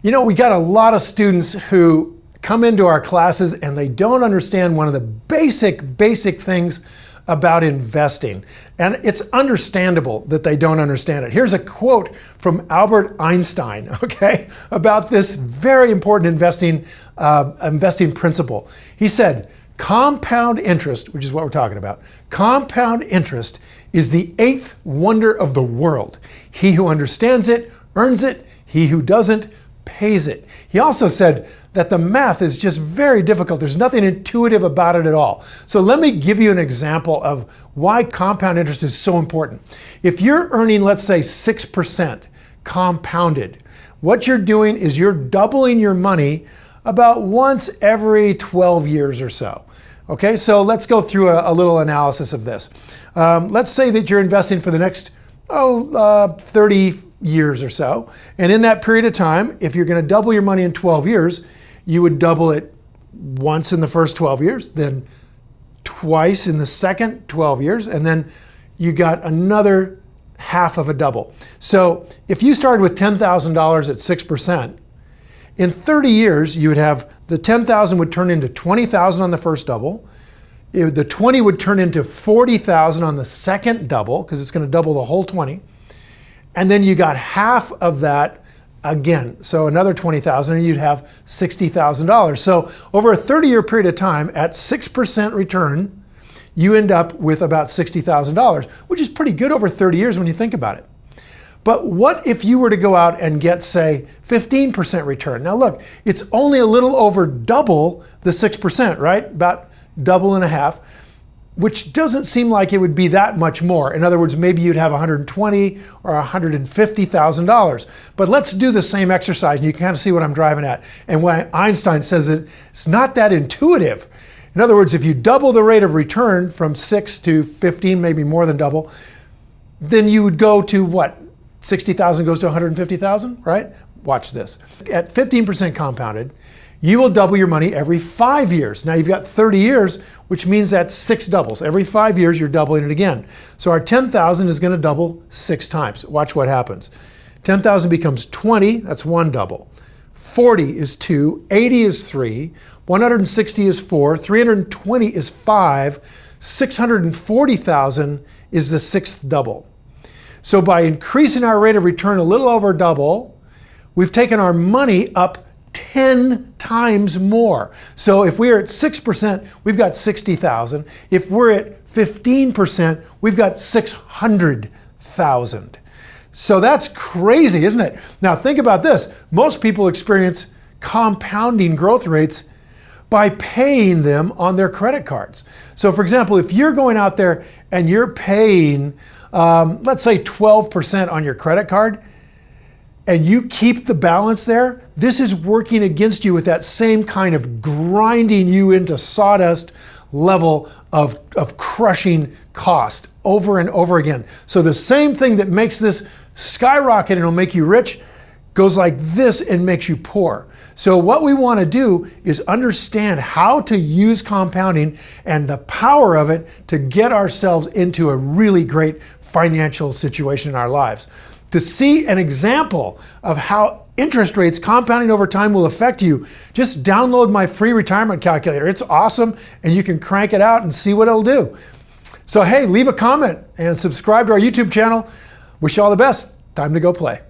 You know, we got a lot of students who come into our classes and they don't understand one of the basic things about investing. And it's understandable that they don't understand it. Here's a quote from Albert Einstein, okay, about this very important investing principle. He said, compound interest, which is what we're talking about, compound interest is the eighth wonder of the world. He who understands it earns it. He who doesn't pays it. He also said that the math is just very difficult. There's nothing intuitive about it at all. So let me give you an example of why compound interest is so important. If you're earning, let's say, 6% compounded, what you're doing is you're doubling your money about once every 12 years or so. Okay, so let's go through a little analysis of this. Let's say that you're investing for the next 30 years or so. And in that period of time, if you're going to double your money in 12 years, you would double it once in the first 12 years, then twice in the second 12 years, and then you got another half of a double. So if you started with $10,000 at 6%, in 30 years, you would have the 10,000 would turn into 20,000 on the first double. The 20 would turn into 40,000 on the second double, because it's going to double the whole 20. And then you got half of that again. So another 20,000 and you'd have $60,000. So over a 30-year period of time at 6% return, you end up with about $60,000, which is pretty good over 30 years when you think about it. But what if you were to go out and get, say, 15% return? Now look, it's only a little over double the 6%, right? About double and a half, which doesn't seem like it would be that much more. In other words, maybe you'd have $120,000 or $150,000. But let's do the same exercise and you can kind of see what I'm driving at. And why Einstein says that it's not that intuitive. In other words, if you double the rate of return from 6 to 15, maybe more than double, then you would go to what? 60,000 goes to 150,000, right? Watch this. At 15% compounded, you will double your money every 5 years. Now you've got 30 years, which means that's 6 doubles. Every 5 years, you're doubling it again. So our 10,000 is going to double 6 times. Watch what happens. 10,000 becomes 20, that's 1 double. 40 is 2, 80 is 3, 160 is 4, 320 is 5, 640,000 is the 6th double. So by increasing our rate of return a little over double, we've taken our money up 10 times more. So if we're at 6%, we've got 60,000. If we're at 15%, we've got 600,000. So that's crazy, isn't it? Now think about this. Most people experience compounding growth rates by paying them on their credit cards. So for example, if you're going out there and you're paying, let's say 12% on your credit card, and you keep the balance there, this is working against you with that same kind of grinding you into sawdust level of crushing cost over and over again. So the same thing that makes this skyrocket and it'll make you rich goes like this and makes you poor. So what we want to do is understand how to use compounding and the power of it to get ourselves into a really great financial situation in our lives. To see an example of how interest rates compounding over time will affect you, just download my free retirement calculator. It's awesome, and you can crank it out and see what it'll do. So hey, leave a comment and subscribe to our YouTube channel. Wish you all the best. Time to go play.